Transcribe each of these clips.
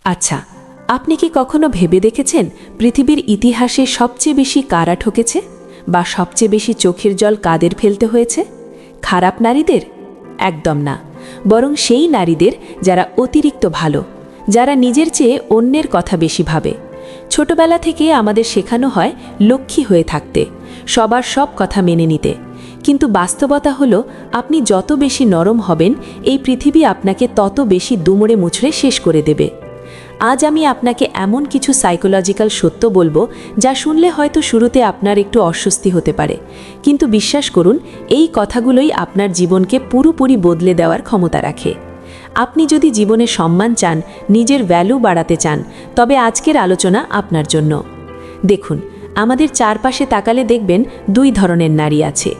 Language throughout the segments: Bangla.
আচ্ছা, আপনি কি কখনো ভেবে দেখেছেন পৃথিবীর ইতিহাসে সবচেয়ে বেশি কারা ঠকেছে বা সবচেয়ে বেশি চোখের জল কাদের ফেলতে হয়েছে? খারাপ নারীদের? একদম না, বরং সেই নারীদের যারা অতিরিক্ত ভালো, যারা নিজের চেয়ে অন্যের কথা বেশি ভাবে। ছোটবেলা থেকে আমাদের শেখানো হয় লক্ষ্মী হয়ে থাকতে, সবার সব কথা মেনে নিতে। কিন্তু বাস্তবতা হলো, আপনি যত বেশি নরম হবেন, এই পৃথিবী আপনাকে তত বেশি দুমড়ে মুচড়ে শেষ করে দেবে। আজ আমি আপনাকে এমন কিছু সাইকোলজিক্যাল সত্য বলবো, যা শুনলে হয়তো শুরুতে আপনার একটু অস্বস্তি হতে পারে, কিন্তু বিশ্বাস করুন, এই কথাগুলোই আপনার জীবনকে পুরোপুরি বদলে দেওয়ার ক্ষমতা রাখে। আপনি যদি জীবনে সম্মান চান, নিজের ভ্যালু বাড়াতে চান, তবে আজকের আলোচনা আপনার জন্য। দেখুন, আমাদের চারপাশে তাকালে দেখবেন দুই ধরনের নারী আছে।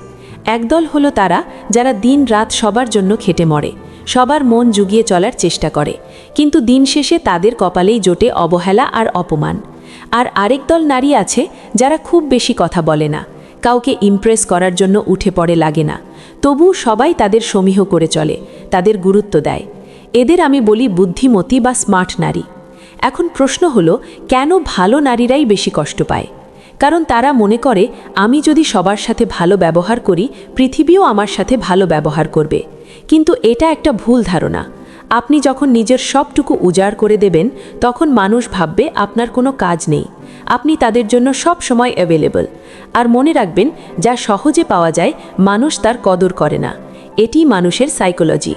একদল হলো তারা যারা দিন রাত সবার জন্য খেটে মরে, সবার মন জুগিয়ে চলার চেষ্টা করে, কিন্তু দিন শেষে তাদের কপালেই জোটে অবহেলা আর অপমান। আর আরেক দল নারী আছে যারা খুব বেশি কথা বলে না, কাউকে ইমপ্রেস করার জন্য উঠে পড়ে লাগে না, তবু সবাই তাদের সমীহ করে চলে, তাদের গুরুত্ব দেয়। এদের আমি বলি বুদ্ধিমতী বা স্মার্ট নারী। এখন প্রশ্ন হলো, কেন ভালো নারীরাই বেশি কষ্ট পায়? কারণ তারা মনে করে, আমি যদি সবার সাথে ভালো ব্যবহার করি, পৃথিবীও আমার সাথে ভালো ব্যবহার করবে। কিন্তু এটা একটা ভুল ধারণা। আপনি যখন নিজের সবটুকু উজাড় করে দেবেন, তখন মানুষ ভাববে আপনার কোনো কাজ নেই, আপনি তাদের জন্য সব সময় অ্যাভেলেবল। আর মনে রাখবেন, যা সহজে পাওয়া যায় মানুষ তার কদর করে না। এটি মানুষের সাইকোলজি।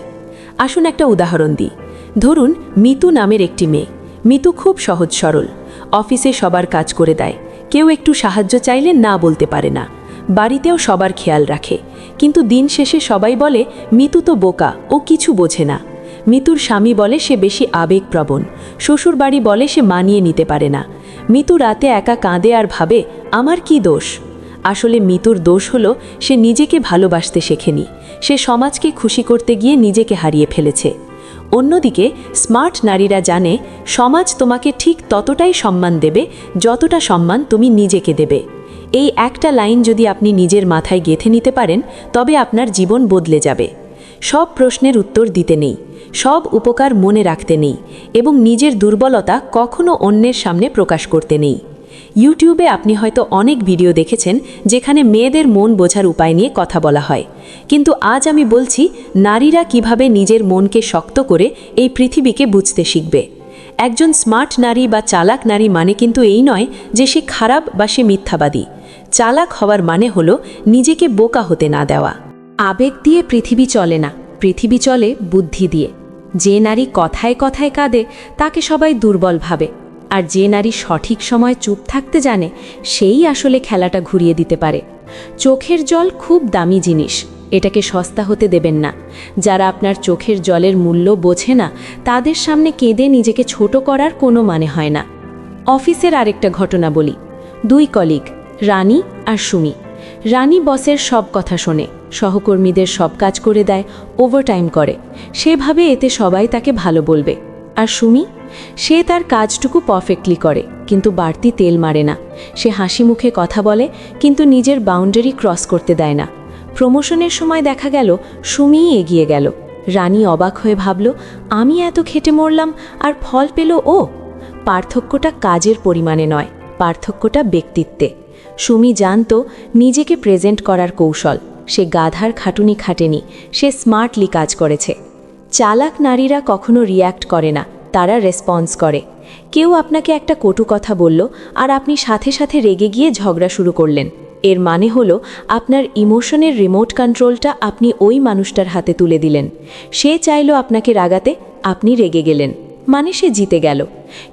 আসুন একটা উদাহরণ দিই। ধরুন, মিতু নামের একটি মেয়ে। মিতু খুব সহজ সরল, অফিসে সবার কাজ করে দেয়, কেউ একটু সাহায্য চাইলে না বলতে পারে না, বাড়িতেও সবার খেয়াল রাখে। কিন্তু দিন শেষে সবাই বলে, মিতু তো বোকা, ও কিছু বোঝে না। মিতুর স্বামী বলে সে বেশি আবেগপ্রবণ, শ্বশুর বাড়ি বলে সে মানিয়ে নিতে পারে না। মিতু রাতে একা কাঁদে আর ভাবে, আমার কি দোষ? আসলে মিতুর দোষ হলো, সে নিজেকে ভালোবাসতে শেখেনি, সে সমাজকে খুশি করতে গিয়ে নিজেকে হারিয়ে ফেলেছে। অন্যদিকে স্মার্ট নারীরা জানে, সমাজ তোমাকে ঠিক ততটাই সম্মান দেবে যতটা সম্মান তুমি নিজেকে দেবে। এই একটা লাইন যদি আপনি নিজের মাথায় গেঁথে নিতে পারেন, তবে আপনার জীবন বদলে যাবে। সব প্রশ্নের উত্তর দিতে নেই, সব উপকার মনে রাখতে নেই, এবং নিজের দুর্বলতা কখনো অন্যের সামনে প্রকাশ করতে নেই। ইউটিউবে আপনি হয়তো অনেক ভিডিও দেখেছেন যেখানে মেয়েদের মন বোঝার উপায় নিয়ে কথা বলা হয়, কিন্তু আজ আমি বলছি নারীরা কিভাবে নিজের মনকে শক্ত করে এই পৃথিবীকে বুঝতে শিখবে। একজন স্মার্ট নারী বা চালাক নারী মানে কিন্তু এই নয় যে সে খারাপ বা সে মিথ্যাবাদী। চালাক হওয়ার মানে হলো নিজেকে বোকা হতে না দেওয়া। আবেগ দিয়ে পৃথিবী চলে না, পৃথিবী চলে বুদ্ধি দিয়ে। যে নারী কথায় কথায় কাঁদে, তাকে সবাই দুর্বল ভাবে, আর যে নারী সঠিক সময় চুপ থাকতে জানে, সেই আসলে খেলাটা ঘুরিয়ে দিতে পারে। চোখের জল খুব দামি জিনিস, এটাকে সস্তা হতে দেবেন না। যারা আপনার চোখের জলের মূল্য বোঝে না, তাদের সামনে কেঁদে নিজেকে ছোট করার কোনো মানে হয় না। অফিসের আরেকটা ঘটনা বলি। দুই কলিগ, রানী আর সুমি। রানী বসের সব কথা শোনে, সহকর্মীদের সব কাজ করে দেয়, ওভারটাইম করে, সেভাবে এতে সবাই তাকে ভালো বলবে। আর সুমি, সে তার কাজটুকু পারফেক্টলি করে, কিন্তু বাড়তি তেল মারে না। সে হাসি মুখে কথা বলে, কিন্তু নিজের বাউন্ডারি ক্রস করতে দেয় না। প্রমোশনের সময় দেখা গেল সুমিই এগিয়ে গেল। রানী অবাক হয়ে ভাবল, আমি এত খেটে মরলাম আর ফল পেল ও। পার্থক্যটা কাজের পরিমাণে নয়, পার্থক্যটা ব্যক্তিত্বে। সুমি জানত নিজেকে প্রেজেন্ট করার কৌশল, সে গাধার খাটুনি খাটেনি, সে স্মার্টলি কাজ করেছে। চালাক নারীরা কখনো রিয়্যাক্ট করে না, তারা রেসপন্স করে। কেউ আপনাকে একটা কটু কথা বলল, আর আপনি সাথে সাথে রেগে গিয়ে ঝগড়া শুরু করলেন। এর মানে হলো, আপনার ইমোশনের রিমোট কন্ট্রোলটা আপনি ওই মানুষটার হাতে তুলে দিলেন। সে চাইল আপনাকে রাগাতে, আপনি রেগে গেলেন, মানে সে জিতে গেল।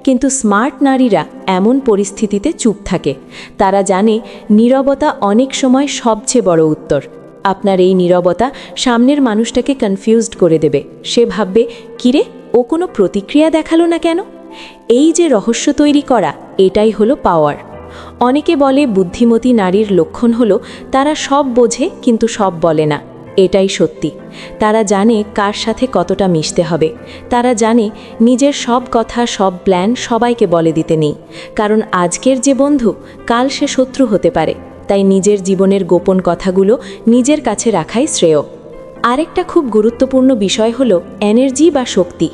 কিন্তু স্মার্ট নারীরা এমন পরিস্থিতিতে চুপ থাকে। তারা জানে নীরবতা অনেক সময় সবচেয়ে বড় উত্তর। আপনার এই নীরবতা সামনের মানুষটাকে কনফিউজড করে দেবে। সে ভাববে, কিরে, ও কোনো প্রতিক্রিয়া দেখালো না কেন? এই যে রহস্য তৈরি করা, এটাই হলো পাওয়ার। অনেকে বলে বুদ্ধিমতী নারীর লক্ষণ হলো তারা সব বোঝে কিন্তু সব বলে না। এটাই সত্যি। তারা জানে কার সাথে কতটা মিশতে হবে, তারা জানে নিজের সব কথা সব প্ল্যান সবাইকে বলে দিতে নেই, কারণ আজকের যে বন্ধু কাল সে শত্রু হতে পারে। তাই নিজের জীবনের গোপন কথাগুলো নিজের কাছে রাখাই শ্রেয়। আরেকটা খুব গুরুত্বপূর্ণ বিষয় হলো এনার্জি বা শক্তি।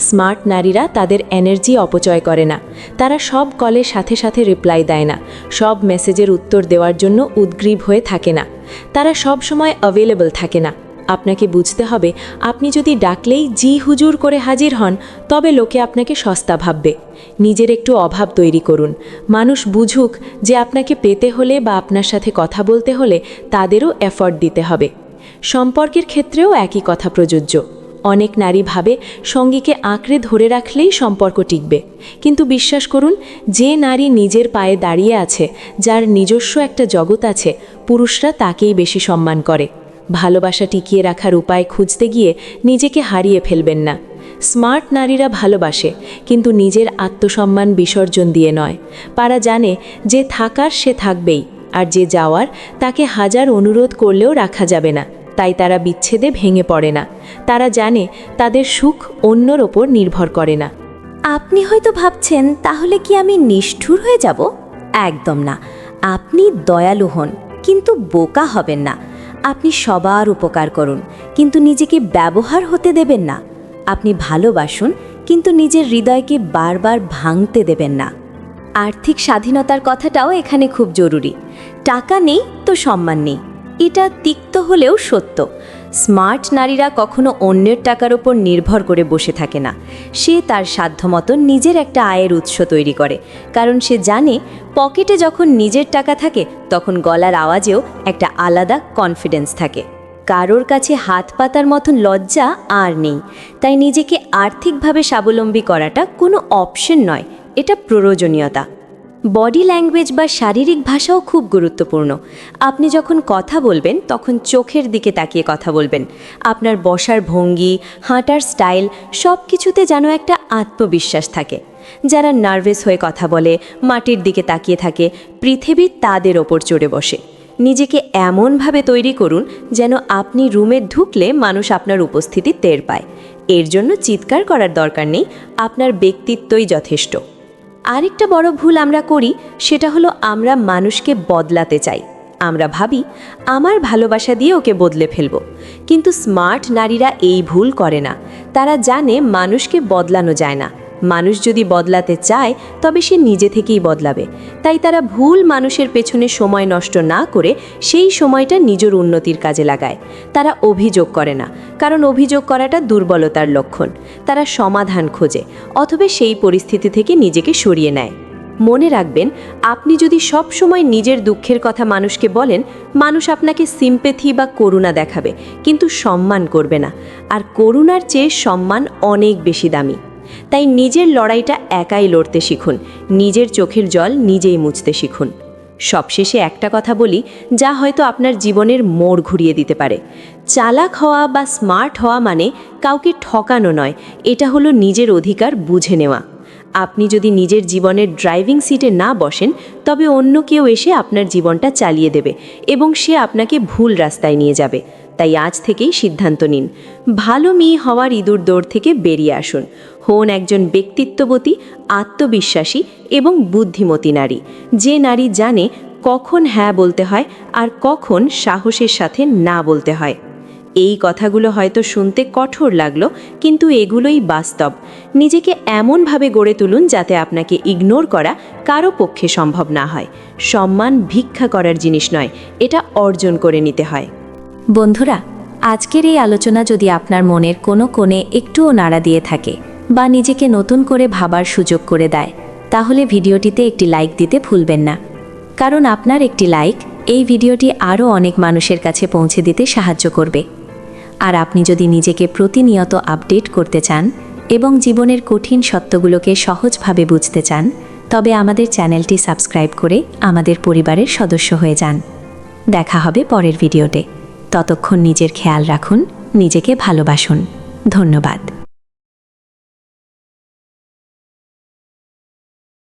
স্মার্ট নারীরা তাদের এনার্জি অপচয় করে না। তারা সব কলের সাথে সাথে রিপ্লাই দেয় না, সব মেসেজের উত্তর দেওয়ার জন্য উদ্গ্রীব হয়ে থাকে না, তারা সব সময় অ্যাভেলেবল থাকে না। আপনাকে বুঝতে হবে, আপনি যদি ডাকলেই জি হুজুর করে হাজির হন, তবে লোকে আপনাকে সস্তা ভাববে। নিজের একটু অভাব তৈরি করুন। মানুষ বুঝুক যে আপনাকে পেতে হলে বা আপনার সাথে কথা বলতে হলে তাদেরও এফর্ট দিতে হবে। সম্পর্কের ক্ষেত্রেও একই কথা প্রযোজ্য। অনেক নারী ভাবে সঙ্গীকে আঁকড়ে ধরে রাখলেই সম্পর্ক টিকবে, কিন্তু বিশ্বাস করুন, যে নারী নিজের পায়ে দাঁড়িয়ে আছে, যার নিজস্ব একটা জগৎ আছে, পুরুষরা তাকেই বেশি সম্মান করে। ভালোবাসা টিকিয়ে রাখার উপায় খুঁজতে গিয়ে নিজেকে হারিয়ে ফেলবেন না। স্মার্ট নারীরা ভালোবাসে, কিন্তু নিজের আত্মসম্মান বিসর্জন দিয়ে নয়। তারা জানে যে থাকার সে থাকবেই, আর যে যাওয়ার তাকে হাজার অনুরোধ করলেও রাখা যাবে না। তাই তারা বিচ্ছেদে ভেঙে পড়ে না। তারা জানে তাদের সুখ অন্যর ওপর নির্ভর করে না। আপনি হয়তো ভাবছেন, তাহলে কি আমি নিষ্ঠুর হয়ে যাব? একদম না। আপনি দয়ালু হন, কিন্তু বোকা হবেন না। আপনি সবার উপকার করুন, কিন্তু নিজেকে ব্যবহার হতে দেবেন না। আপনি ভালোবাসুন, কিন্তু নিজের হৃদয়কে বারবার ভাঙতে দেবেন না। আর্থিক স্বাধীনতার কথাটাও এখানে খুব জরুরি। টাকা নেই তো সম্মান নেই, এটা তিক্ত হলেও সত্য। স্মার্ট নারীরা কখনো অন্যের টাকার ওপর নির্ভর করে বসে থাকে না। সে তার সাধ্যমতো নিজের একটা আয়ের উৎস তৈরি করে, কারণ সে জানে পকেটে যখন নিজের টাকা থাকে তখন গলার আওয়াজেও একটা আলাদা কনফিডেন্স থাকে। কারোর কাছে হাত পাতার মতন লজ্জা আর নেই। তাই নিজেকে আর্থিকভাবে স্বাবলম্বী করাটা কোনো অপশন নয়, এটা প্রয়োজনীয়তা। বডি ল্যাঙ্গুয়েজ বা শারীরিক ভাষাও খুব গুরুত্বপূর্ণ। আপনি যখন কথা বলবেন তখন চোখের দিকে তাকিয়ে কথা বলবেন। আপনার বসার ভঙ্গি, হাঁটার স্টাইল, সব কিছুতে যেন একটা আত্মবিশ্বাস থাকে। যারা নার্ভাস হয়ে কথা বলে, মাটির দিকে তাকিয়ে থাকে, পৃথিবী তাদের ওপর চড়ে বসে। নিজেকে এমনভাবে তৈরি করুন যেন আপনি রুমে ঢুকলে মানুষ আপনার উপস্থিতি টের পায়। এর জন্য চিৎকার করার দরকার নেই, আপনার ব্যক্তিত্বই যথেষ্ট। আরেকটা বড় ভুল আমরা করি, সেটা হলো আমরা মানুষকে বদলাতে চাই। আমরা ভাবি আমার ভালোবাসা দিয়ে ওকে বদলে ফেলব, কিন্তু স্মার্ট নারীরা এই ভুল করে না। তারা জানে মানুষকে বদলানো যায় না। মানুষ যদি বদলাতে চায় তবে সে নিজে থেকেই বদলাবে। তাই তারা ভুল মানুষের পেছনে সময় নষ্ট না করে সেই সময়টা নিজের উন্নতির কাজে লাগায়। তারা অভিযোগ করে না, কারণ অভিযোগ করাটা দুর্বলতার লক্ষণ। তারা সমাধান খোঁজে, অথবা সেই পরিস্থিতি থেকে নিজেকে সরিয়ে নেয়। মনে রাখবেন, আপনি যদি সব সময় নিজের দুঃখের কথা মানুষকে বলেন, মানুষ আপনাকে সিম্প্যাথি বা করুণা দেখাবে, কিন্তু সম্মান করবে না। আর করুণার চেয়ে সম্মান অনেক বেশি দামি। তাই নিজের লড়াইটা একাই লড়তে শিখুন, নিজের চোখের জল নিজেই মুছতে শিখুন। সবশেষে একটা কথা বলি, যা হয়তো আপনার জীবনের মোড় ঘুরিয়ে দিতে পারে। চালাক হওয়া বা স্মার্ট হওয়া মানে কাউকে ঠকানো নয়, এটা হলো নিজের অধিকার বুঝে নেওয়া। আপনি যদি নিজের জীবনের ড্রাইভিং সিটে না বসেন, তবে অন্য কেউ এসে আপনার জীবনটা চালিয়ে দেবে এবং সে আপনাকে ভুল রাস্তায় নিয়ে যাবে। তাই আজ থেকেই সিদ্ধান্ত নিন, ভালো মেয়ে হওয়ার ইঁদুর দৌড় থেকে বেরিয়ে আসুন। হন একজন ব্যক্তিত্ববতী, আত্মবিশ্বাসী এবং বুদ্ধিমতী নারী, যে নারী জানে কখন হ্যাঁ বলতে হয় আর কখন সাহসের সাথে না বলতে হয়। এই কথাগুলো হয়তো শুনতে কঠোর লাগলো, কিন্তু এগুলোই বাস্তব। নিজেকে এমনভাবে গড়ে তুলুন যাতে আপনাকে ইগনোর করা কারো পক্ষে সম্ভব না হয়। সম্মান ভিক্ষা করার জিনিস নয়, এটা অর্জন করে নিতে হয়। বন্ধুরা, আজকের এই আলোচনা যদি আপনার মনের কোনো কোণে একটুও নাড়া দিয়ে থাকে বা নিজেকে নতুন করে ভাবার সুযোগ করে দেয়, তাহলে ভিডিওটিতে একটি লাইক দিতে ভুলবেন না। কারণ আপনার একটি লাইক এই ভিডিওটি আরও অনেক মানুষের কাছে পৌঁছে দিতে সাহায্য করবে। আর আপনি যদি নিজেকে প্রতিনিয়ত আপডেট করতে চান এবং জীবনের কঠিন সত্যগুলোকে সহজভাবে বুঝতে চান, তবে আমাদের চ্যানেলটি সাবস্ক্রাইব করে আমাদের পরিবারের সদস্য হয়ে যান। দেখা হবে পরের ভিডিওতে। ততক্ষণ নিজের খেয়াল রাখুন, নিজেকে ভালোবাসুন। ধন্যবাদ।